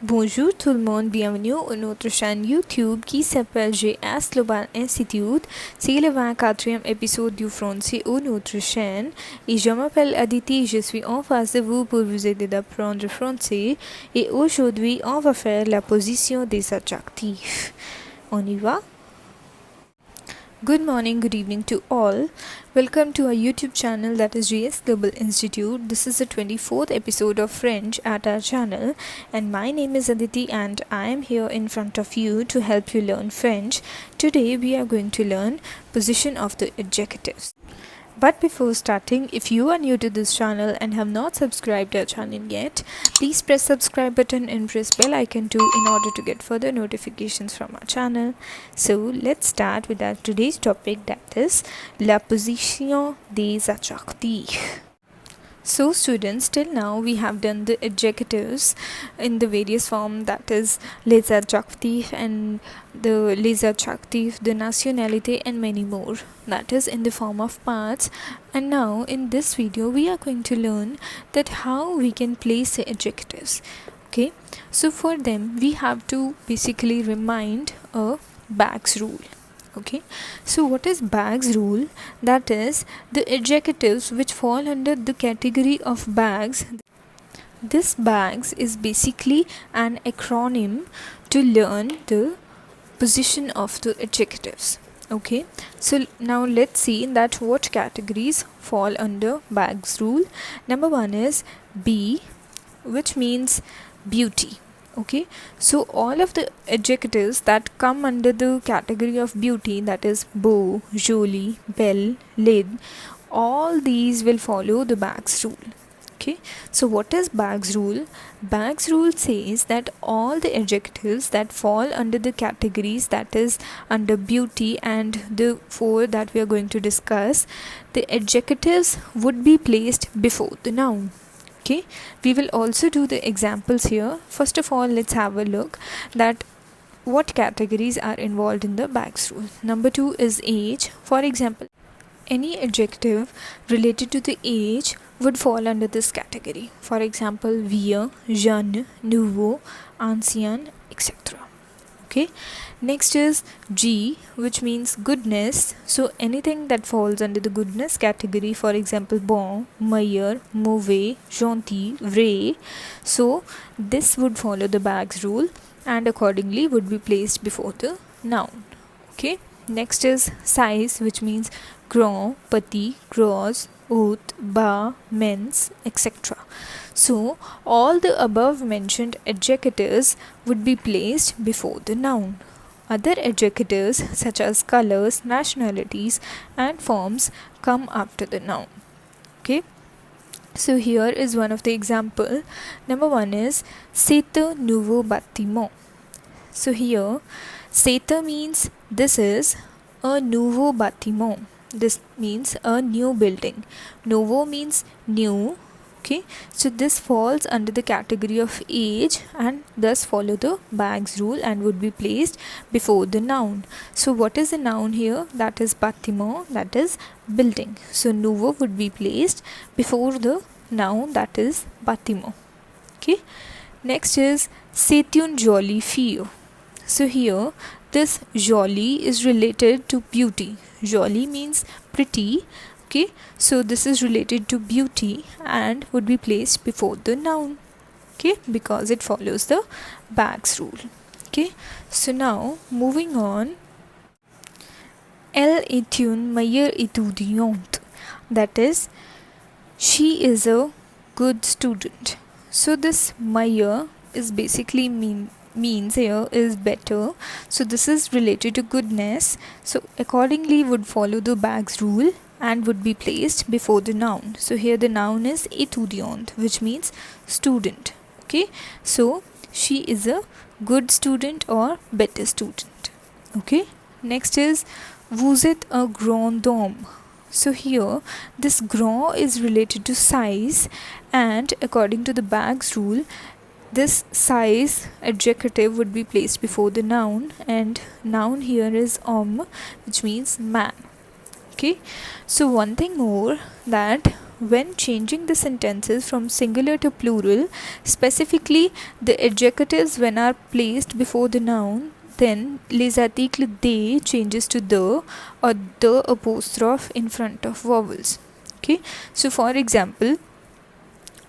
Bonjour tout le monde, bienvenue à notre chaîne YouTube qui s'appelle GS Global Institute. C'est le 24e épisode du Français ou notre chaîne et je m'appelle Aditi, je suis en face de vous pour vous aider d'apprendre français et aujourd'hui on va faire la position des adjectifs. On y va? Good morning, good evening to all. Welcome to our YouTube channel that is GS Global Institute. This is the 24th episode of French at our channel and my name is Aditi and I am here in front of you to help you learn French. Today we are going to learn position of the adjectives. But before starting, if you are new to this channel and have not subscribed our channel yet, please press subscribe button and press bell icon too in order to get further notifications from our channel. So let's start with our today's topic, that is la position des adjectifs. So students, till now we have done the adjectives in the various form, that is les adjectifs and the les adjectifs, the nationalité and many more, that is in the form of parts. And now in this video we are going to learn that how we can place the adjectives. Okay, so for them we have to basically remind a Bag's rule. Okay, so what is Bag's rule? That is the adjectives which fall under the category of bags. This bags is basically an acronym to learn the position of the adjectives. Okay, so now let's see that what categories fall under Bag's rule. Number one is B, which means beauty. Okay, so all of the adjectives that come under the category of beauty, that is beau, jolie, belle, laide, all these will follow the Bag's rule. Okay, so what is Bag's rule? Bag's rule says that all the adjectives that fall under the categories, that is under beauty and the four that we are going to discuss, the adjectives would be placed before the noun. Okay, we will also do the examples here. First of all, let's have a look that what categories are involved in the Bag's rule. Number two is age. For example, any adjective related to the age would fall under this category. For example, vieux, jeune, nouveau, ancien, etc. Okay, next is G, which means goodness. So anything that falls under the goodness category, for example, bon, meilleur, mauvais, gentil, vrai, so this would follow the Bag's rule and accordingly would be placed before the noun. Okay, next is size, which means grand, petit, gros, haute, bas, mince, etc. So all the above mentioned adjectives would be placed before the noun. Other adjectives such as colors, nationalities and forms come after the noun. Okay, so here is one of the example. Number one is c'est un nouveau bâtiment. So here c'est means this is a nouveau bâtiment. This means a new building. Nouveau means new. Okay, so this falls under the category of age and thus follow the Bag's rule and would be placed before the noun. So what is the noun here? That is bâtiment, that is building. So nouveau would be placed before the noun, that is bâtiment. Okay, next is c'est une jolie fille. So here this jolie is related to beauty. Jolie means pretty. Okay, so this is related to beauty and would be placed before the noun. Okay, because it follows the Bag's rule. Okay, so now moving on. Elle est une meilleure étudiante. That is, she is a good student. So this meilleure is basically means here is better. So this is related to goodness. So accordingly would follow the Bag's rule and would be placed before the noun. So here the noun is étudiante, which means student. Okay, so she is a good student or better student. Okay, next is vous êtes un grand homme. So here this grand is related to size and according to the Bag's rule, this size adjective would be placed before the noun and noun here is homme, which means man. Okay, so one thing more, that when changing the sentences from singular to plural, specifically the adjectives when are placed before the noun, then les articles they changes to the or the apostrophe in front of vowels. Okay, so for example,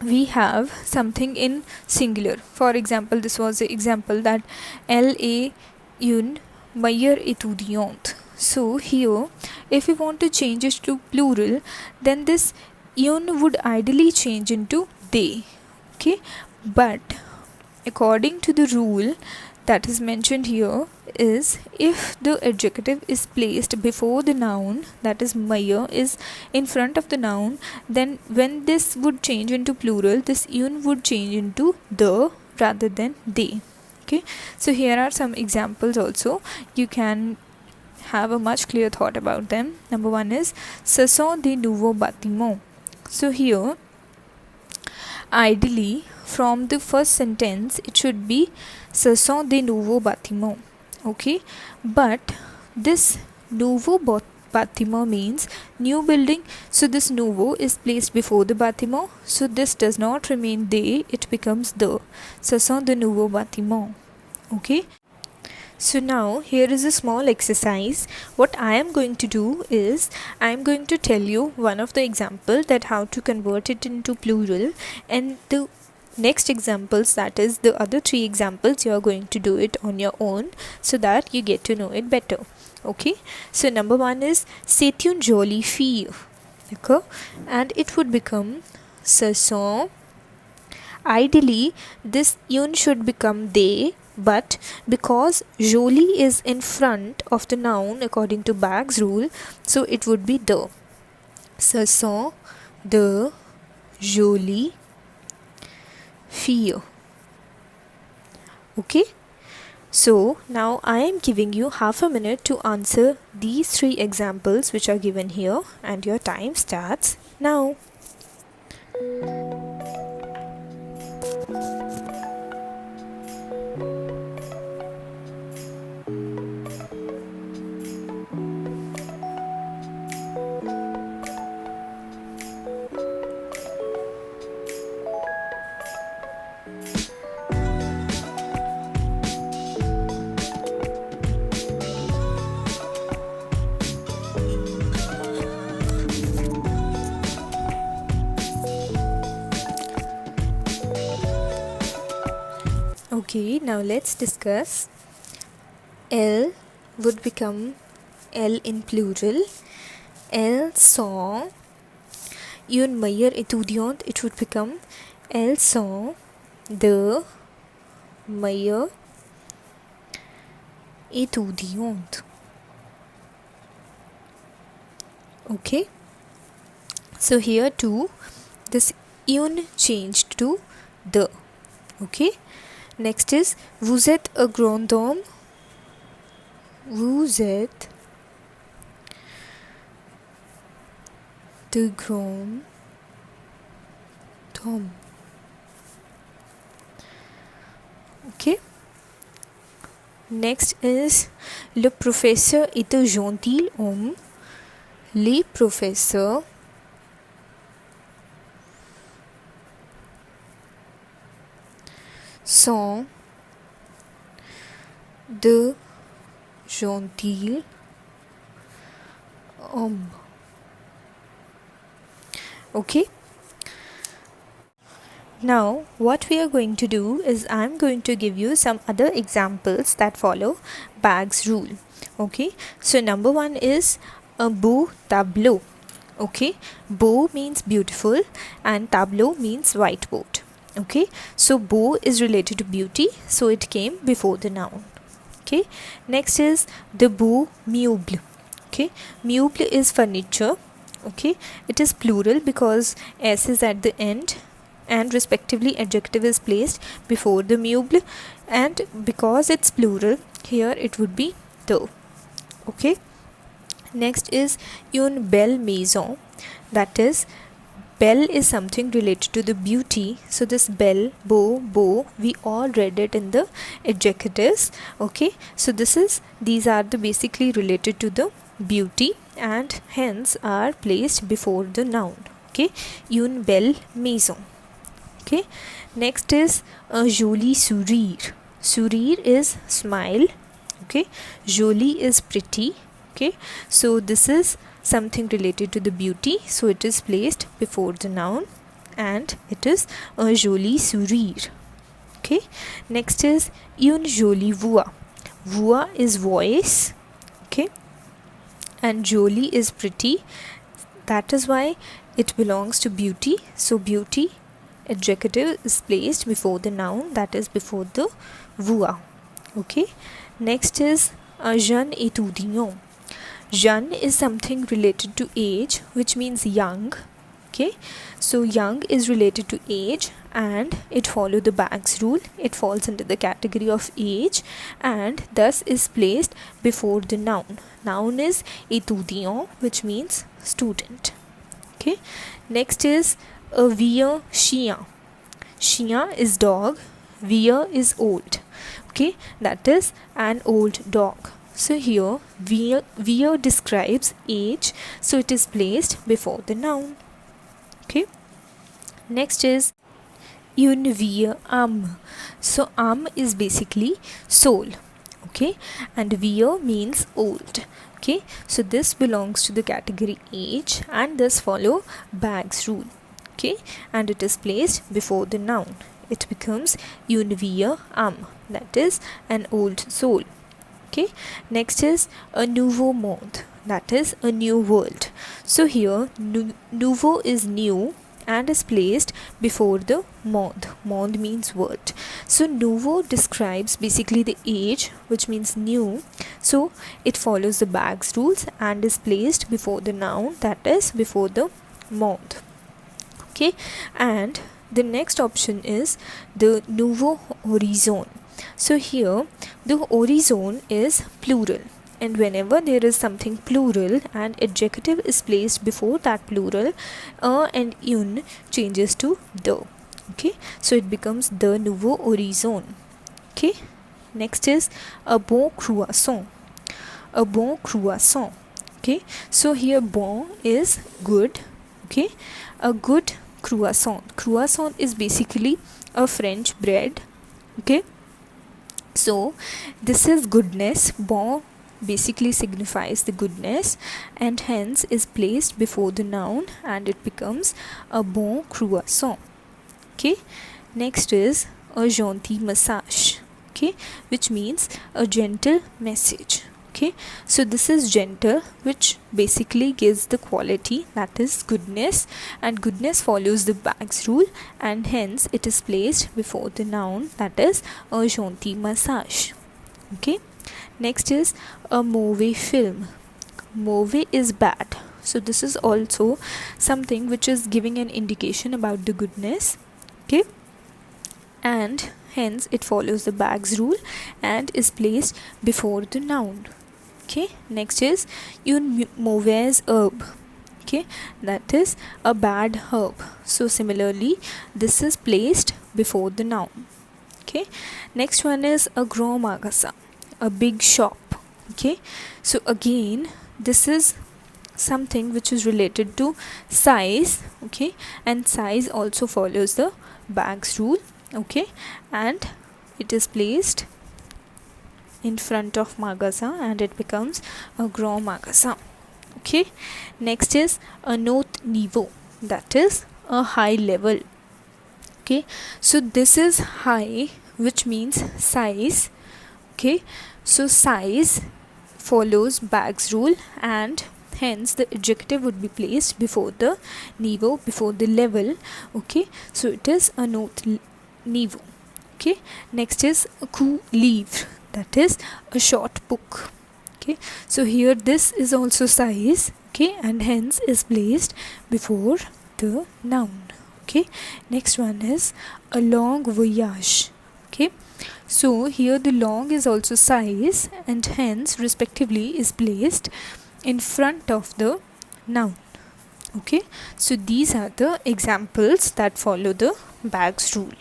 we have something in singular. For example, this was the example that elle est une meilleure étudiante. So here, if we want to change it to plural, then this une would ideally change into they. Okay, but according to the rule that is mentioned here, is if the adjective is placed before the noun, that is meilleure is in front of the noun, then when this would change into plural, this une would change into the rather than they. Okay, so here are some examples also. You can have a much clear thought about them. Number one is ce sont des nouveaux bâtiments. So here, ideally from the first sentence it should be ce sont des nouveaux bâtiments. Okay, but this nouveau bâtiment means new building, so this nouveau is placed before the bâtiment, so this does not remain they, it becomes the. Ce sont de nouveaux bâtiments. Okay, so now here is a small exercise. What I am going to do is I am going to tell you one of the example that how to convert it into plural, and the next examples, that is the other three examples, you are going to do it on your own so that you get to know it better. Okay, so number one is c'est une jolie fille. Okay, and it would become ce sont. Ideally this une should become they, but because jolie is in front of the noun according to Bag's rule, so it would be the. Ce sont de jolies filles. Okay, so now I am giving you half a minute to answer these three examples which are given here, and your time starts now. Okay, now let's discuss. Elle would become elle in plural. Elles sont une meilleure étudiante. It would become elles sont de meilleures étudiantes. Okay, so here too this une changed to the. Okay, next is vous êtes un grand homme. Vous êtes de grand homme. Okay, next is le professeur est un gentil homme. Les professeurs sont de gentils hommes. Okay, now what we are going to do is I am going to give you some other examples that follow Bag's rule. Okay, so number one is a beau tableau. Okay, beau means beautiful and tableau means whiteboard. Okay, so beau is related to beauty, so it came before the noun. Okay, next is de beaux meubles. Okay, meuble is furniture. Okay, it is plural because s is at the end and respectively adjective is placed before the meuble, and because it's plural here it would be the. Okay, next is une belle maison, that is belle is something related to the beauty, so this belle, beau, we all read it in the adjectives. Okay, so these are the basically related to the beauty and hence are placed before the noun. Okay, une belle maison. Okay, next is a joli sourire. Sourire is smile. Okay, joli is pretty. Okay, so this is something related to the beauty, so it is placed before the noun and it is a joli sourire. Okay, next is une jolie voix. Voix is voice. Okay, and jolie is pretty, that is why it belongs to beauty, so beauty adjective is placed before the noun, that is before the voix. Okay, next is a jeune étudiant. Jeune is something related to age, which means young. Okay, so young is related to age and it follows the Bag's rule. It falls into the category of age and thus is placed before the noun. Noun is étudiant, which means student. Okay, next is a vieux chien. Chien is dog, vieux is old. Okay, that is an old dog. So here vieux describes age, so it is placed before the noun. Okay, next is une vieux âme. So âme is basically soul. Okay, and vieux means old. Okay, so this belongs to the category age and thus follow Bag's rule. Okay, and it is placed before the noun. It becomes une vieux âme, that is an old soul. Okay, next is a nouveau monde, that is a new world. So here nouveau is new and is placed before the monde. Monde means world. So nouveau describes basically the age, which means new, so it follows the Bag's rules and is placed before the noun, that is before the monde. Okay, and the next option is the nouveau horizon. So here the horizon is plural, and whenever there is something plural and adjective is placed before that plural, and une changes to the. Okay, so it becomes the nouveau horizon. Okay, next is a bon croissant. A bon croissant. Okay, so here bon is good. Okay, a good croissant. Croissant is basically a French bread. Okay, so this is goodness. Bon basically signifies the goodness and hence is placed before the noun and it becomes a bon croissant. Okay, next is a gentil message. Okay, which means a gentle message. Okay, so this is gentle, which basically gives the quality, that is goodness, and goodness follows the Bag's rule and hence it is placed before the noun, that is a gentil message. Okay, next is a mauvais film. Mauvais is bad, so this is also something which is giving an indication about the goodness. Okay, and hence it follows the Bag's rule and is placed before the noun. Okay, next is une mauvaise herbe. Okay, that is a bad herb, so similarly this is placed before the noun. Okay, next one is a grand magasin, a big shop. Okay, so again this is something which is related to size. Okay, and size also follows the Bag's rule. Okay, and it is placed in front of magasin and it becomes a grand magasin. Okay, next is a haut niveau, that is a high level. Okay, so this is high, which means size. Okay, so size follows Bag's rule and hence the adjective would be placed before the niveau, before the level. Okay, so it is a haut niveau. Okay, next is a court livre, that is a short book. Okay, so here this is also size. Okay, and hence is placed before the noun. Okay, next one is a long voyage. Okay, so here the long is also size and hence respectively is placed in front of the noun. Okay, so these are the examples that follow the Bag's rule.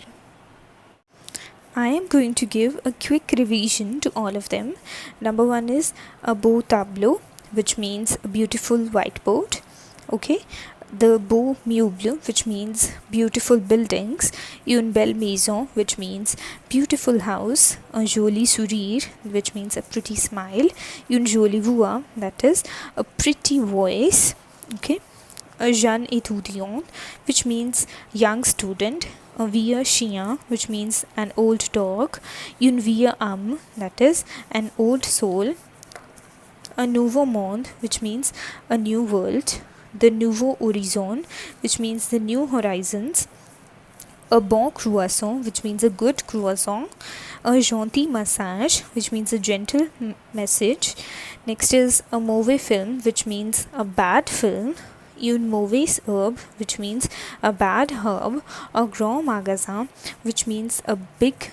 I am going to give a quick revision to all of them. Number one is a beau tableau, which means a beautiful whiteboard. Okay, the beau meuble, which means beautiful buildings, une belle maison, which means beautiful house, un joli sourire, which means a pretty smile, une jolie voix, that is a pretty voice, okay, a jeune étudiant, which means young student, un vieux chien, which means an old dog, une vieille âme, that is an old soul, a nouveau monde, which means a new world, the nouveau horizon, which means the new horizons, a bon croissant, which means a good croissant, a gentil massage, which means a gentle message. Next is a mauvais film, which means a bad film, une mauvaise herbe, which means a bad herb, a grand magasin, which means a big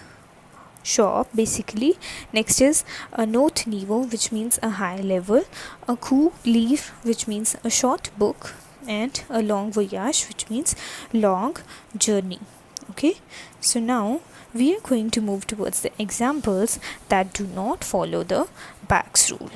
shop basically. Next is a note niveau, which means a high level, a court livre, which means a short book, and a long voyage, which means long journey. Okay, so now we are going to move towards the examples that do not follow the Bax rule.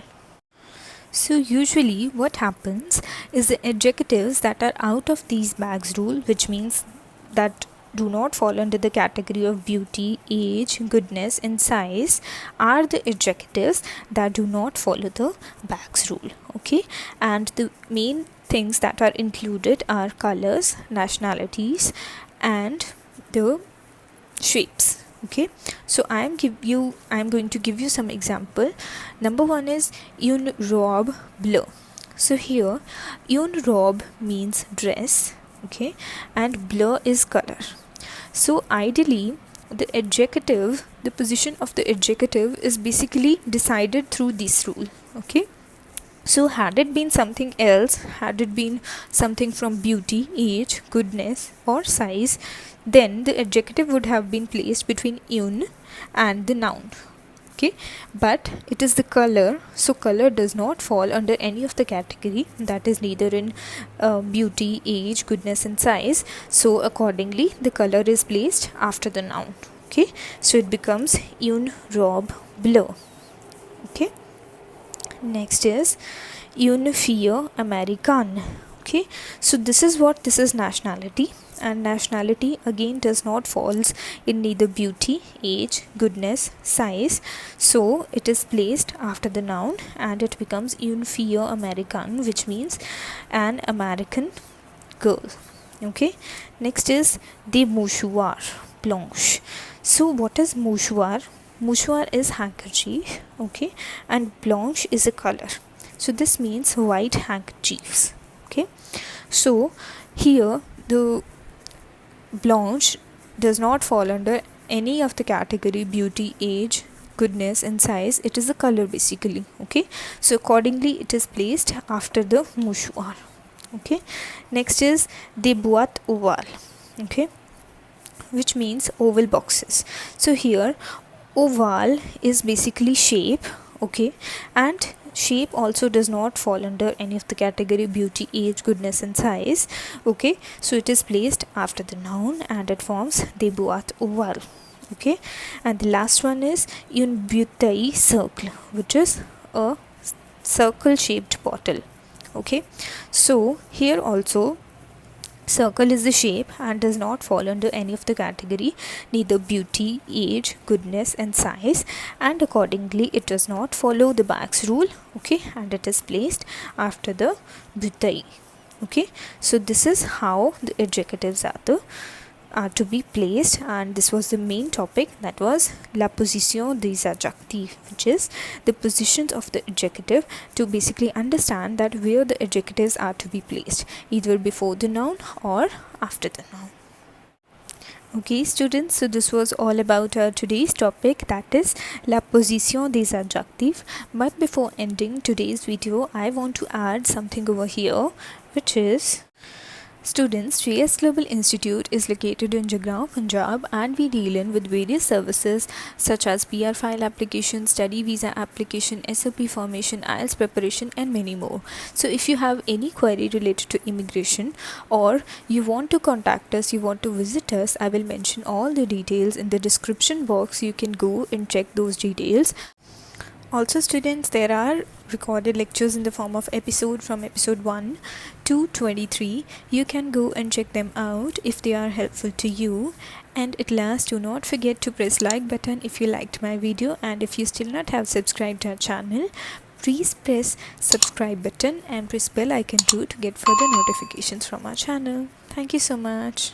So usually what happens is the adjectives that are out of these Bax rule, which means that do not fall under the category of beauty, age, goodness and size, are the adjectives that do not follow the Bax rule. Okay, and the main things that are included are colors, nationalities and the shapes. Okay, so I'm going to give you some example. Number one is une robe bleue. So here une robe means dress, okay, and bleu is color. So ideally the adjective, the position of the adjective is basically decided through this rule. Okay, so had it been something else, had it been something from beauty, age, goodness or size, then the adjective would have been placed between une and the noun. Okay, but it is the color, so color does not fall under any of the category, that is neither in beauty, age, goodness and size. So accordingly the color is placed after the noun. Okay, so it becomes une robe bleue. Okay, next is une fille américaine. Okay, so this is nationality, and nationality again does not falls in neither beauty, age, goodness, size, so it is placed after the noun and it becomes une fille américaine, which means an American girl. Okay, next is des mouchoirs blanches. So what is mouchoir? Mouchoir is handkerchief, okay, and blanche is a color, so this means white handkerchiefs. Okay, so here the blanche does not fall under any of the category beauty, age, goodness and size. It is a color basically. Okay, so accordingly it is placed after the mouchoir. Okay, next is des boîtes ovales, okay, which means oval boxes. So here oval is basically shape, okay, and shape also does not fall under any of the category beauty, age, goodness and size. Okay, so it is placed after the noun and it forms des boîtes ovales. Okay, and the last one is une bouteille cercle, which is a circle shaped bottle. Okay, so here also circle is the shape and does not fall under any of the category, neither beauty, age, goodness and size, and accordingly it does not follow the Bax rule. Okay, and it is placed after the bouteille. Okay, so this is how the adjectives are to be placed, and this was the main topic, that was la position des adjectifs, which is the positions of the adjective, to basically understand that where the adjectives are to be placed, either before the noun or after the noun. Okay students, so this was all about our today's topic, that is la position des adjectifs. But before ending today's video, I want to add something over here, which is students, JS Global Institute is located in Jagrao, Punjab, and we deal in with various services such as PR file application, study visa application, SOP formation, IELTS preparation and many more. So if you have any query related to immigration, or you want to contact us, you want to visit us, I will mention all the details in the description box. You can go and check those details. Also students, there are recorded lectures in the form of episode from episode 1 to 23. You can go and check them out if they are helpful to you. And at last, do not forget to press like button if you liked my video, and if you still not have subscribed to our channel, please press subscribe button and press bell icon too to get further notifications from our channel. Thank you so much.